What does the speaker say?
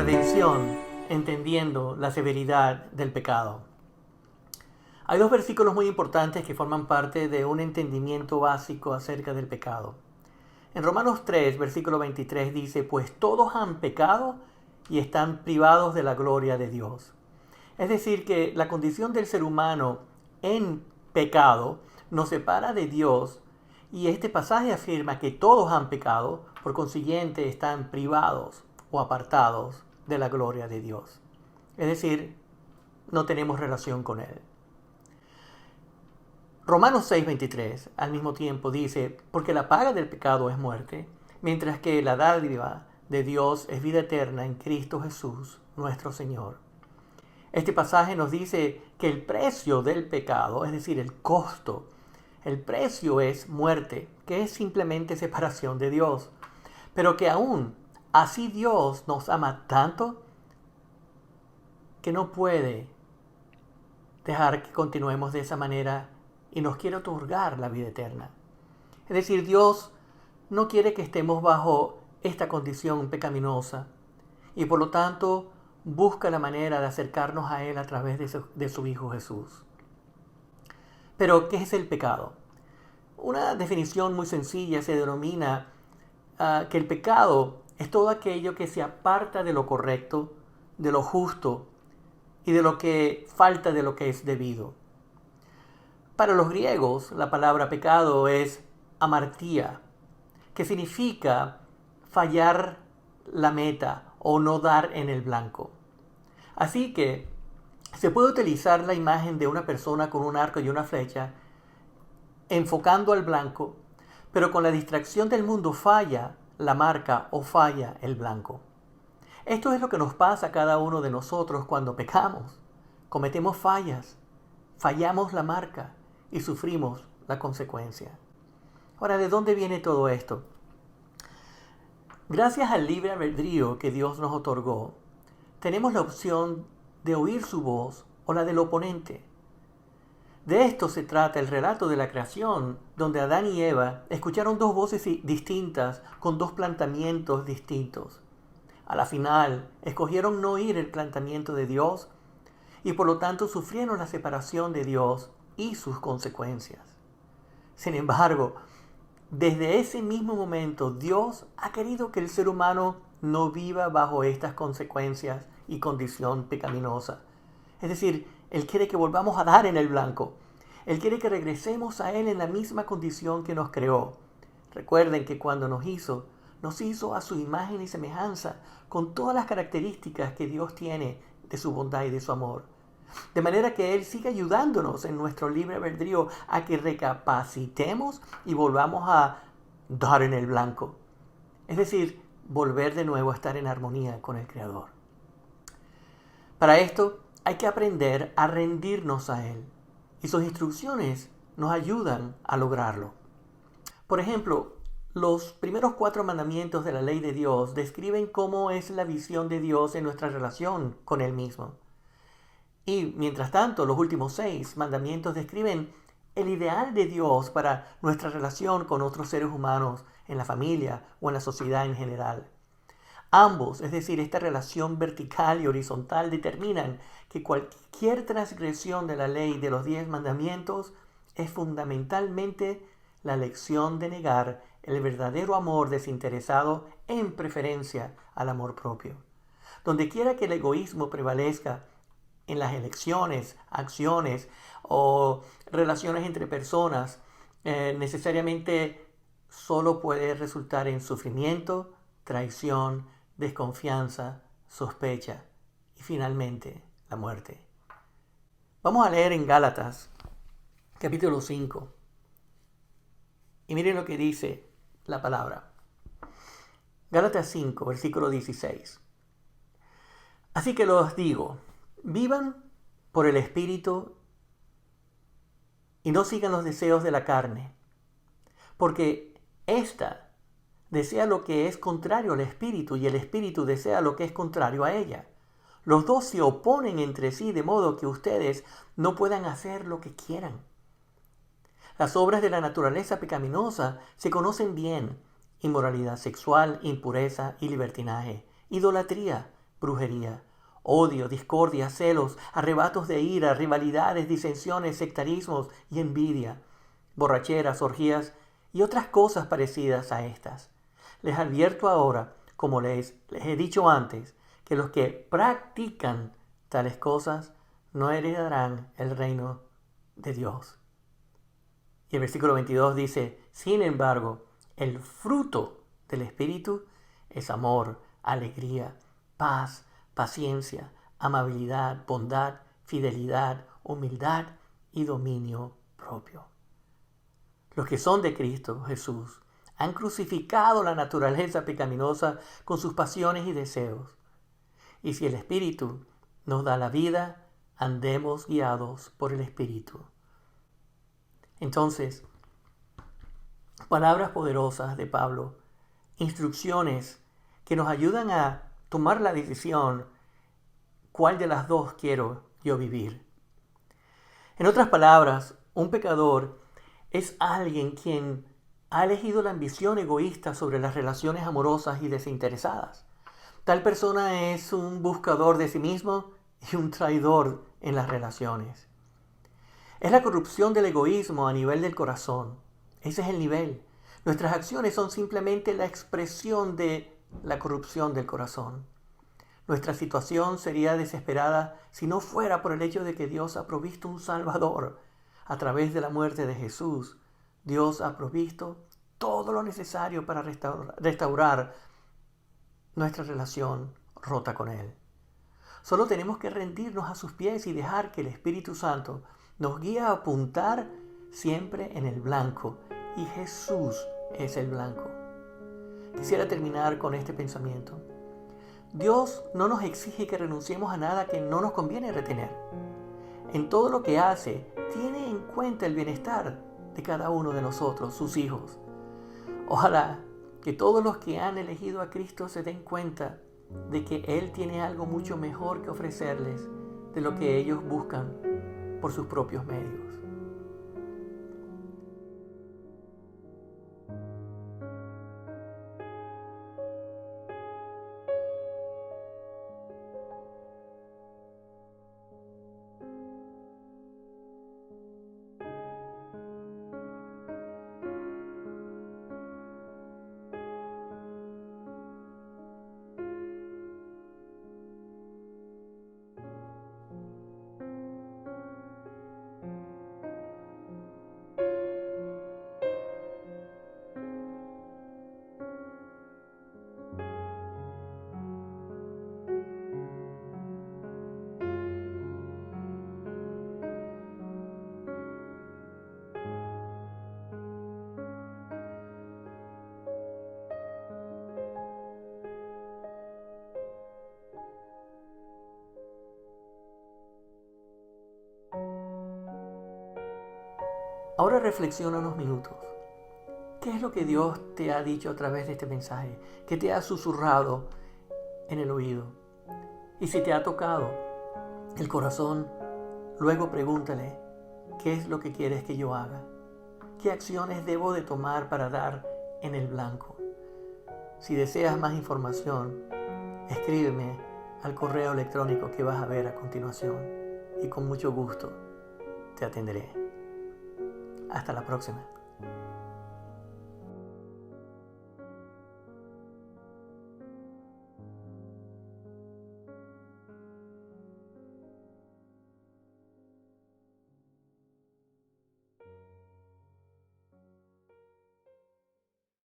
redención, entendiendo la severidad del pecado. Hay dos versículos muy importantes que forman parte de un entendimiento básico acerca del pecado. En Romanos 3, versículo 23 dice, pues todos han pecado y están privados de la gloria de Dios. Es decir, que la condición del ser humano en pecado nos separa de Dios, y este pasaje afirma que todos han pecado, por consiguiente están privados o apartados de la gloria de Dios. Es decir, no tenemos relación con Él. Romanos 6:23 al mismo tiempo dice, porque la paga del pecado es muerte, mientras que la dádiva de Dios es vida eterna en Cristo Jesús, nuestro Señor. Este pasaje nos dice que el precio del pecado, es decir, el costo, el precio es muerte, que es simplemente separación de Dios. Pero que aún así Dios nos ama tanto que no puede dejar que continuemos de esa manera y nos quiere otorgar la vida eterna. Es decir, Dios no quiere que estemos bajo esta condición pecaminosa y por lo tanto busca la manera de acercarnos a Él a través de su Hijo Jesús. Pero, ¿qué es el pecado? Una definición muy sencilla se denomina que el pecado es todo aquello que se aparta de lo correcto, de lo justo y de lo que falta de lo que es debido. Para los griegos, la palabra pecado es amartía, que significa fallar la meta o no dar en el blanco. Así que se puede utilizar la imagen de una persona con un arco y una flecha, enfocando al blanco, pero con la distracción del mundo falla la marca o falla el blanco. Esto es lo que nos pasa a cada uno de nosotros cuando pecamos. Cometemos fallas, fallamos la marca y sufrimos la consecuencia. Ahora, ¿de dónde viene todo esto? Gracias al libre albedrío que Dios nos otorgó, tenemos la opción de oír su voz o la del oponente. De esto se trata el relato de la creación, donde Adán y Eva escucharon dos voces distintas con dos planteamientos distintos. A la final, escogieron no oír el planteamiento de Dios y por lo tanto sufrieron la separación de Dios y sus consecuencias. Sin embargo, desde ese mismo momento, Dios ha querido que el ser humano no viva bajo estas consecuencias y condición pecaminosa. Es decir, Él quiere que volvamos a dar en el blanco. Él quiere que regresemos a Él en la misma condición que nos creó. Recuerden que cuando nos hizo a su imagen y semejanza, con todas las características que Dios tiene de su bondad y de su amor. De manera que Él sigue ayudándonos en nuestro libre albedrío a que recapacitemos y volvamos a dar en el blanco. Es decir, volver de nuevo a estar en armonía con el Creador. Para esto hay que aprender a rendirnos a Él y sus instrucciones nos ayudan a lograrlo. Por ejemplo, los primeros 4 mandamientos de la ley de Dios describen cómo es la visión de Dios en nuestra relación con Él mismo. Y mientras tanto, los últimos 6 mandamientos describen el ideal de Dios para nuestra relación con otros seres humanos en la familia o en la sociedad en general. Ambos, es decir, esta relación vertical y horizontal, determinan que cualquier transgresión de la ley de los 10 mandamientos es fundamentalmente la lección de negar el verdadero amor desinteresado en preferencia al amor propio. Donde quiera que el egoísmo prevalezca en las elecciones, acciones o relaciones entre personas, necesariamente solo puede resultar en sufrimiento, traición, desconfianza, sospecha y finalmente la muerte. Vamos a leer en Gálatas, capítulo 5. Y miren lo que dice la palabra. Gálatas 5, versículo 16. Así que los digo, vivan por el Espíritu y no sigan los deseos de la carne, porque ésta desea lo que es contrario al Espíritu y el Espíritu desea lo que es contrario a ella. Los dos se oponen entre sí de modo que ustedes no puedan hacer lo que quieran. Las obras de la naturaleza pecaminosa se conocen bien: inmoralidad sexual, impureza y libertinaje, idolatría, brujería, odio, discordia, celos, arrebatos de ira, rivalidades, disensiones, sectarismos y envidia, borracheras, orgías y otras cosas parecidas a estas. Les advierto ahora, como les he dicho antes, que los que practican tales cosas no heredarán el reino de Dios. Y el versículo 22 dice, sin embargo, el fruto del Espíritu es amor, alegría, paz, paciencia, amabilidad, bondad, fidelidad, humildad y dominio propio. Los que son de Cristo Jesús han crucificado la naturaleza pecaminosa con sus pasiones y deseos. Y si el Espíritu nos da la vida, andemos guiados por el Espíritu. Entonces, palabras poderosas de Pablo, instrucciones que nos ayudan a tomar la decisión, ¿cuál de las dos quiero yo vivir? En otras palabras, un pecador es alguien quien ha elegido la ambición egoísta sobre las relaciones amorosas y desinteresadas. Tal persona es un buscador de sí mismo y un traidor en las relaciones. Es la corrupción del egoísmo a nivel del corazón. Ese es el nivel. Nuestras acciones son simplemente la expresión de la corrupción del corazón. Nuestra situación sería desesperada si no fuera por el hecho de que Dios ha provisto un Salvador. A través de la muerte de Jesús, Dios ha provisto todo lo necesario para restaurar nuestra relación rota con Él. Solo tenemos que rendirnos a sus pies y dejar que el Espíritu Santo nos guíe a apuntar siempre en el blanco. Y Jesús es el blanco. Quisiera terminar con este pensamiento. Dios no nos exige que renunciemos a nada que no nos conviene retener. En todo lo que hace, tiene en cuenta el bienestar de cada uno de nosotros, sus hijos. Ojalá que todos los que han elegido a Cristo se den cuenta de que Él tiene algo mucho mejor que ofrecerles de lo que ellos buscan por sus propios medios. Ahora reflexiona unos minutos. ¿Qué es lo que Dios te ha dicho a través de este mensaje? ¿Qué te ha susurrado en el oído? Y si te ha tocado el corazón, luego pregúntale, ¿qué es lo que quieres que yo haga? ¿Qué acciones debo de tomar para dar en el blanco? Si deseas más información, escríbeme al correo electrónico que vas a ver a continuación y con mucho gusto te atenderé. Hasta la próxima.